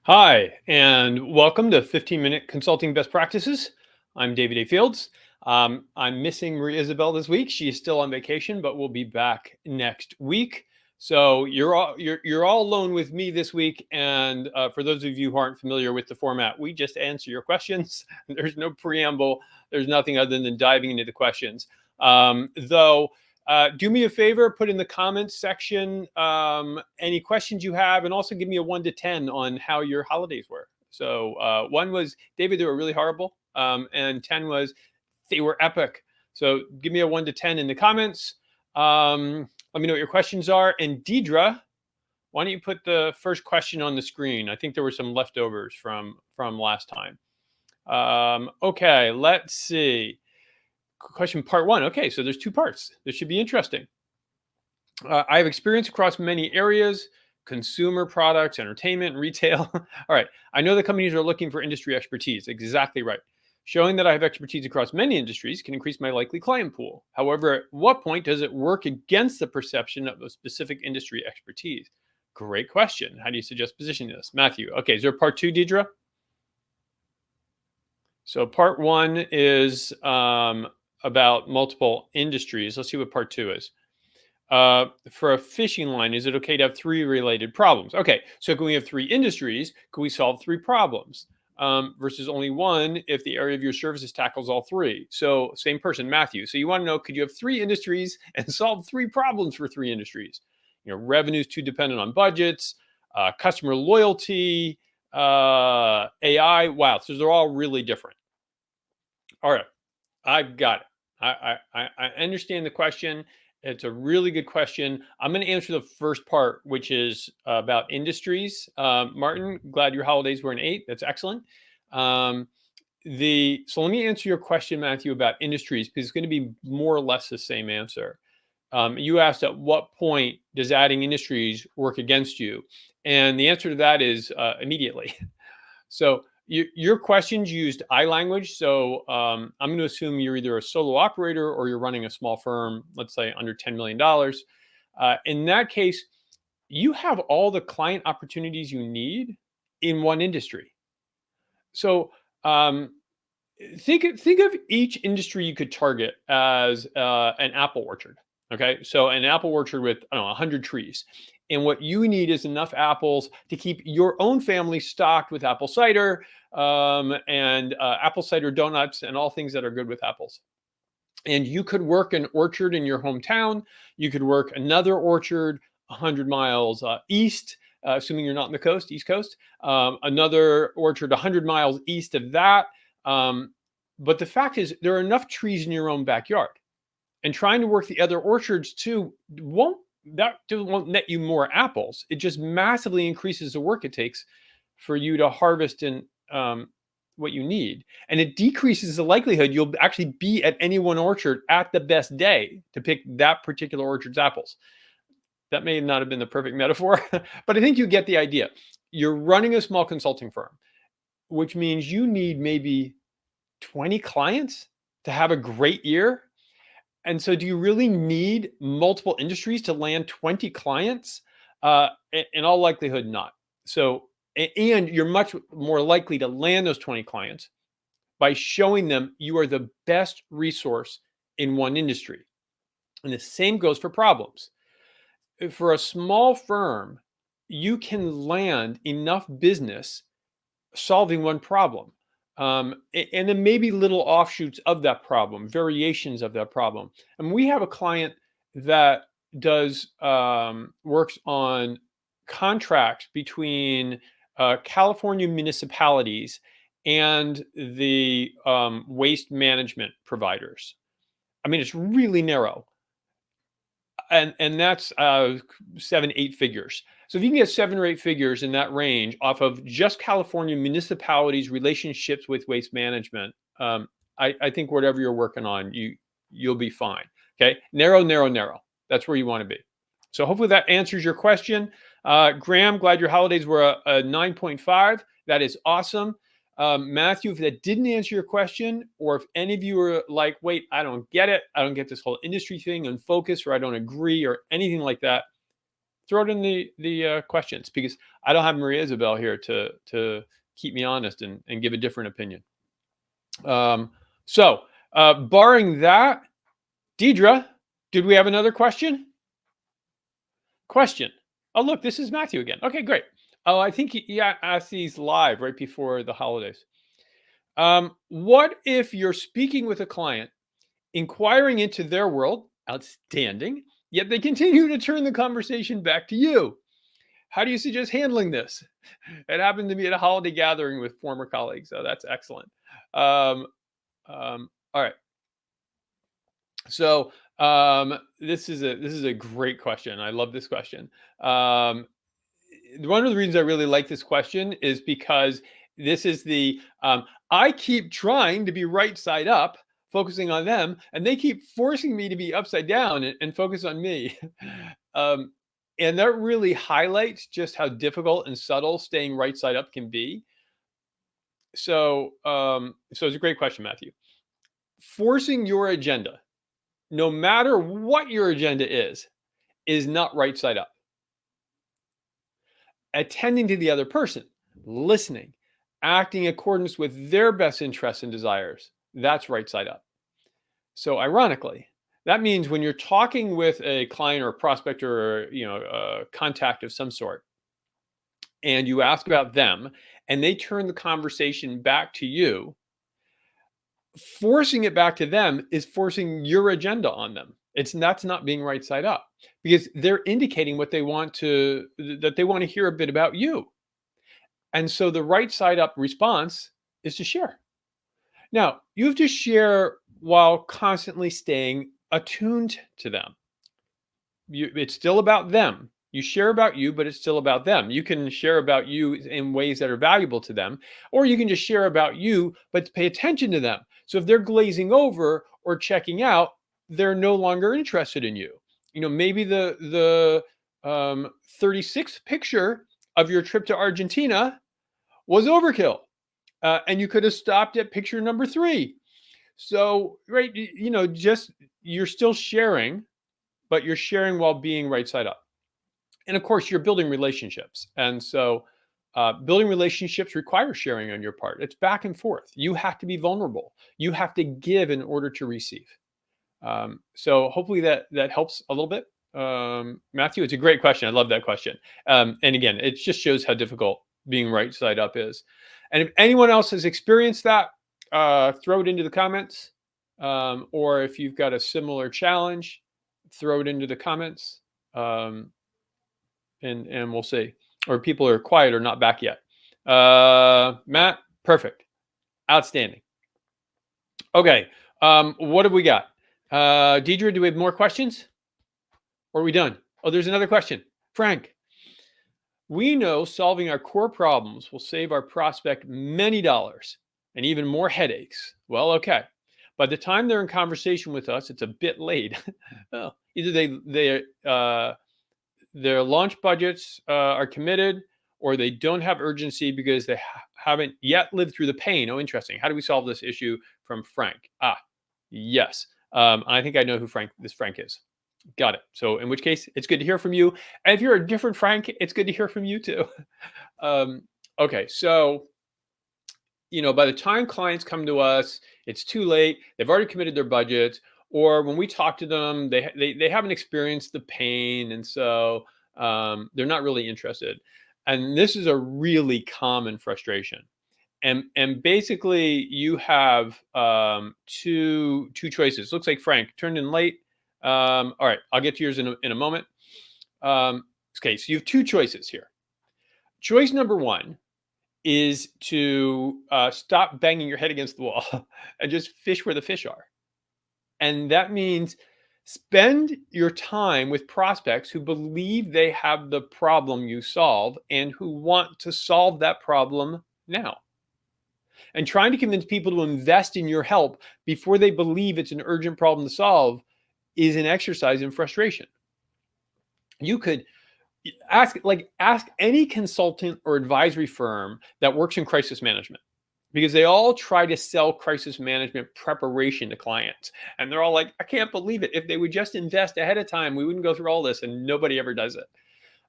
Hi, and welcome to 15-Minute Consulting Best Practices. I'm David A. Fields. I'm missing Maria Isabel this week. She is still on vacation, but we'll be back next week. So you're all alone with me this week. And for those of you who aren't familiar with the format, we just answer your questions. There's no preamble. There's nothing other than diving into the questions. Though. Do me a favor, put in the comments section any questions you have, and also give me a 1 to 10 on how your holidays were. So 1 was, David, they were really horrible, and 10 was, they were epic. So give me a 1 to 10 in the comments. Let me know what your questions are. And Deidre, why don't you put the first question on the screen? I think there were some leftovers from last time. Okay, let's see. Question part 1. Okay, so there's 2 parts. This should be interesting. I have experience across many areas: consumer products, entertainment, retail. All right. I know the companies are looking for industry expertise. Exactly right. Showing that I have expertise across many industries can increase my likely client pool. However, at what point does it work against the perception of a specific industry expertise? Great question. How do you suggest positioning this? Matthew. Okay, is there part 2, Deidre? So part 1 is about multiple industries. Let's see what part 2 is. For a fishing line, is it okay to have 3 related problems? Okay, so can we have 3 industries? Can we solve 3 problems? Versus only 1 if the area of your services tackles all 3. So same person, Matthew. So you want to know, could you have 3 industries and solve 3 problems for 3 industries? Revenue's too dependent on budgets, customer loyalty, AI. Wow, so they're all really different. All right, I've got it. I understand the question. It's a really good question. I'm going to answer the first part, which is about industries. Martin, glad your holidays were an 8. That's excellent. So let me answer your question, Matthew, about industries, because it's going to be more or less the same answer. You asked, at what point does adding industries work against you? And the answer to that is immediately. So your questions used I language. So I'm going to assume you're either a solo operator or you're running a small firm, let's say under $10 million. In that case, you have all the client opportunities you need in one industry. So think of each industry you could target as an apple orchard. Okay, so an apple orchard with, I don't know, 100 trees. And what you need is enough apples to keep your own family stocked with apple cider and apple cider donuts and all things that are good with apples. And you could work an orchard in your hometown. You could work another orchard 100 miles east, assuming you're not on the coast, East Coast. Another orchard 100 miles east of that. But the fact is, there are enough trees in your own backyard. And trying to work the other orchards too won't net you more apples. It just massively increases the work it takes for you to harvest and what you need. And it decreases the likelihood you'll actually be at any one orchard at the best day to pick that particular orchard's apples. That may not have been the perfect metaphor, but I think you get the idea. You're running a small consulting firm, which means you need maybe 20 clients to have a great year. And so do you really need multiple industries to land 20 clients? In all likelihood, not. So, and you're much more likely to land those 20 clients by showing them you are the best resource in one industry. And the same goes for problems. For a small firm, you can land enough business solving one problem. And then maybe little offshoots of that problem, variations of that problem. And we have a client that does works on contracts between California municipalities and the waste management providers. I mean, it's really narrow. And that's 7-8 figures. So if you can get 7 or 8 figures in that range off of just California municipalities' relationships with waste management, I think whatever you're working on, you'll be fine. Okay, narrow. That's where you want to be. So hopefully that answers your question. Graham, glad your holidays were a 9.5. That is awesome. Matthew, if that didn't answer your question, or if any of you are like, wait, I don't get it, I don't get this whole industry thing and focus, or I don't agree, or anything like that, Throw it in the questions, because I don't have Maria Isabel here to keep me honest and give a different opinion. So barring that, Deidre, did we have another question? Question. Oh, look, this is Matthew again. Okay, great. Oh, I think he asked these live right before the holidays. What if you're speaking with a client, inquiring into their world, outstanding, yet they continue to turn the conversation back to you? How do you suggest handling this? It happened to me at a holiday gathering with former colleagues, so that's excellent. All right. So this is a great question. I love this question. One of the reasons I really like this question is because this is I keep trying to be right side up, focusing on them, and they keep forcing me to be upside down and focus on me. And that really highlights just how difficult and subtle staying right side up can be. So it's a great question, Matthew. Forcing your agenda, no matter what your agenda is not right side up. Attending to the other person, listening, acting in accordance with their best interests and desires, that's right side up. So ironically, that means when you're talking with a client or a prospect or a contact of some sort, and you ask about them and they turn the conversation back to you, forcing it back to them is forcing your agenda on them. That's not being right side up, because they're indicating that they want to hear a bit about you. And so the right side up response is to share. Now, you have to share while constantly staying attuned to them. It's still about them. You share about you, but it's still about them. You can share about you in ways that are valuable to them, or you can just share about you, but pay attention to them. So if they're glazing over or checking out, they're no longer interested in you. Maybe the 36th picture of your trip to Argentina was overkill, and you could have stopped at picture number 3. So, right, just you're still sharing, but you're sharing while being right side up. And of course, you're building relationships. And so building relationships require sharing on your part. It's back and forth. You have to be vulnerable. You have to give in order to receive. So hopefully that helps a little bit. Matthew, it's a great question. I love that question. And again, it just shows how difficult being right side up is. And if anyone else has experienced that, throw it into the comments. Or if you've got a similar challenge, throw it into the comments. And we'll see. Or people are quiet or not back yet. Matt, perfect. Outstanding. Okay. What have we got? Deidre, do we have more questions? Or are we done? Oh, there's another question. Frank, we know solving our core problems will save our prospect many dollars and even more headaches. Well, okay. By the time they're in conversation with us, it's a bit late. Well, either their launch budgets are committed, or they don't have urgency because they haven't yet lived through the pain. Oh, interesting. How do we solve this issue? From Frank. Yes. I think I know who this Frank is. Got it. So in which case, it's good to hear from you. And if you're a different Frank, it's good to hear from you too. Okay. So, by the time clients come to us, it's too late. They've already committed their budget. Or when we talk to them, they haven't experienced the pain. And so they're not really interested. And this is a really common frustration. And basically, you have two choices. Looks like Frank turned in late. All right, I'll get to yours in a moment. Okay, so you have two choices here. Choice number one is to stop banging your head against the wall and just fish where the fish are. And that means spend your time with prospects who believe they have the problem you solve and who want to solve that problem now. And trying to convince people to invest in your help before they believe it's an urgent problem to solve is an exercise in frustration. You could ask any consultant or advisory firm that works in crisis management, because they all try to sell crisis management preparation to clients. And they're all like, I can't believe it. If they would just invest ahead of time, we wouldn't go through all this, and nobody ever does it.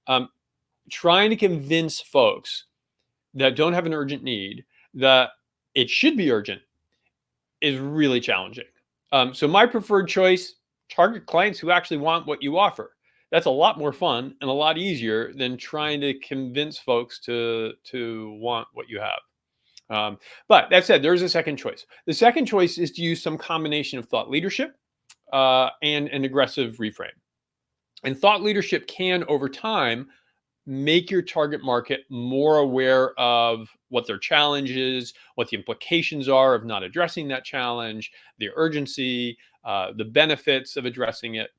Um, Trying to convince folks that don't have an urgent need that it should be urgent is really challenging. So my preferred choice, target clients who actually want what you offer. That's a lot more fun and a lot easier than trying to convince folks to want what you have. But that said, there's a second choice. The second choice is to use some combination of thought leadership and an aggressive reframe. And thought leadership can, over time, make your target market more aware of what their challenge is, what the implications are of not addressing that challenge, the urgency, the benefits of addressing it.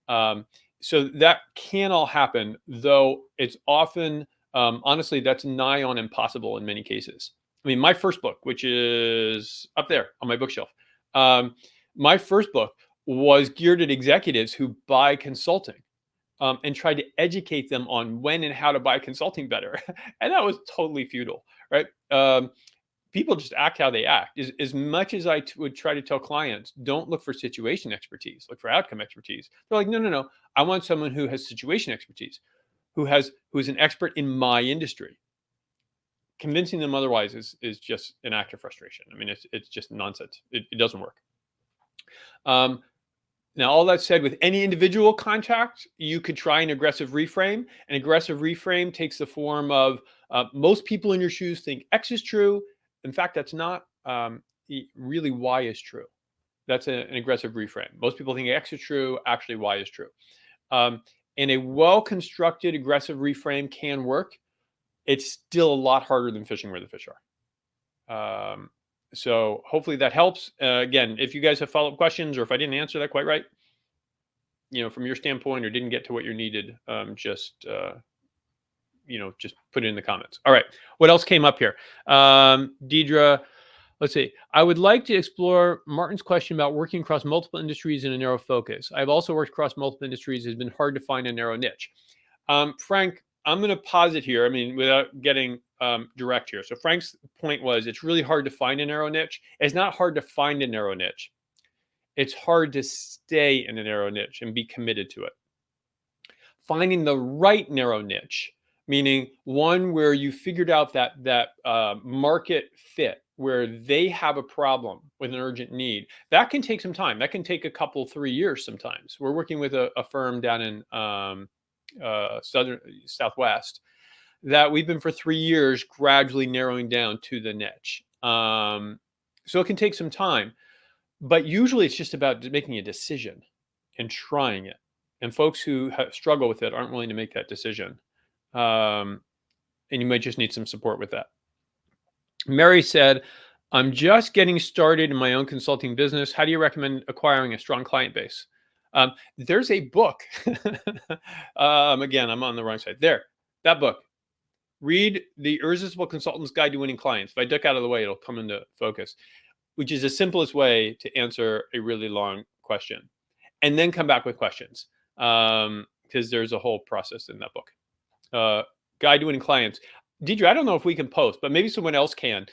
So that can all happen, though it's often, honestly, that's nigh on impossible in many cases. I mean, my first book, which is up there on my bookshelf, my first book was geared at executives who buy consulting. And tried to educate them on when and how to buy consulting better. And that was totally futile, right? People just act how they act. As much as would try to tell clients, don't look for situation expertise, look for outcome expertise. They're like, no, no, no. I want someone who has situation expertise, who's an expert in my industry. Convincing them otherwise is just an act of frustration. I mean, it's just nonsense. It doesn't work. Now, all that said, with any individual contact, you could try an aggressive reframe. An aggressive reframe takes the form of most people in your shoes think X is true. In fact, that's not really Y is true. That's an aggressive reframe. Most people think X is true. Actually, Y is true. And a well-constructed aggressive reframe can work. It's still a lot harder than fishing where the fish are. So hopefully that helps. Again, if you guys have follow-up questions, or if I didn't answer that quite right, from your standpoint, or didn't get to what you needed, just put it in the comments. All right. What else came up here? Deidre, let's see. I would like to explore Martin's question about working across multiple industries in a narrow focus. I've also worked across multiple industries. It's been hard to find a narrow niche. Frank, I'm going to pause it here. I mean, without getting direct here. So Frank's point was, it's really hard to find a narrow niche. It's not hard to find a narrow niche. It's hard to stay in a narrow niche and be committed to it. Finding the right narrow niche, meaning one where you figured out that market fit, where they have a problem with an urgent need, that can take some time. That can take a couple, 3 years sometimes. We're working with a firm down in Southwest that we've been for 3 years gradually narrowing down to the niche. So it can take some time, but usually it's just about making a decision and trying it. And folks who struggle with it aren't willing to make that decision. And you might just need some support with that. Mary said, I'm just getting started in my own consulting business. How do you recommend acquiring a strong client base? There's a book. Again, I'm on the wrong side. There, that book. Read The Irresistible Consultant's Guide to Winning Clients. If I duck out of the way, it'll come into focus, which is the simplest way to answer a really long question. And then come back with questions, because there's a whole process in that book. Guide to Winning Clients. Deidre, I don't know if we can post, but maybe someone else can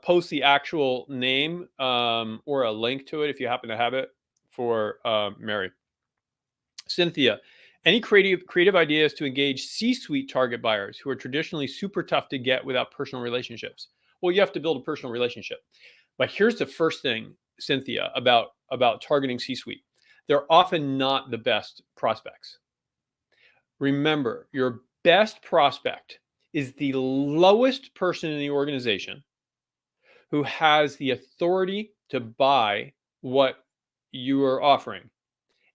post the actual name or a link to it if you happen to have it for Mary. Cynthia, any creative ideas to engage C-suite target buyers who are traditionally super tough to get without personal relationships? Well, you have to build a personal relationship. But here's the first thing, Cynthia, about targeting C-suite. They're often not the best prospects. Remember, your best prospect is the lowest person in the organization who has the authority to buy what you are offering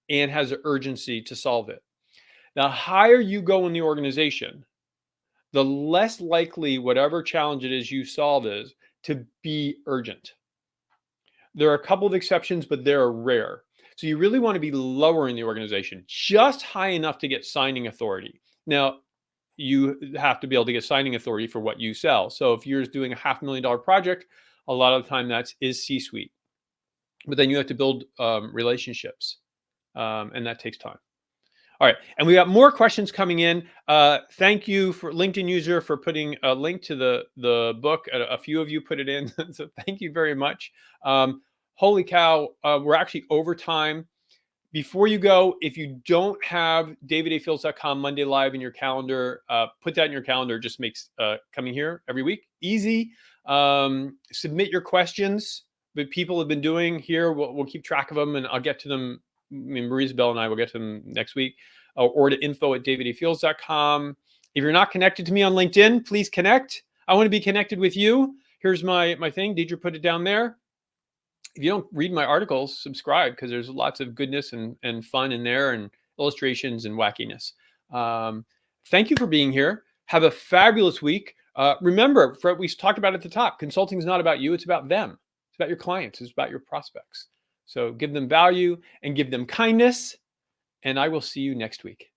and has an urgency to solve it. The higher you go in the organization, the less likely whatever challenge it is you solve is to be urgent. There are a couple of exceptions, but they're rare. So you really want to be lower in the organization, just high enough to get signing authority. Now, you have to be able to get signing authority for what you sell. So if you're doing a $500,000 project, a lot of the time is C-suite. But then you have to build relationships, and that takes time. All right, and we got more questions coming in. Thank you for LinkedIn user for putting a link to the book. A few of you put it in, so thank you very much. Holy cow, we're actually over time. Before you go, if you don't have davidafields.com Monday Live in your calendar, put that in your calendar. It just makes coming here every week easy. Submit your questions that people have been doing here. We'll keep track of them, and I'll get to them. I mean, Marisabel and I will get to them next week, or to info@davidafields.com. If you're not connected to me on LinkedIn, please connect. I want to be connected with you. Here's my thing. Deidre put it down there. If you don't read my articles, subscribe, because there's lots of goodness and fun in there, and illustrations and wackiness. Thank you for being here. Have a fabulous week. Remember, what we talked about at the top, consulting is not about you, it's about them. It's about your clients, it's about your prospects. So give them value and give them kindness, and I will see you next week.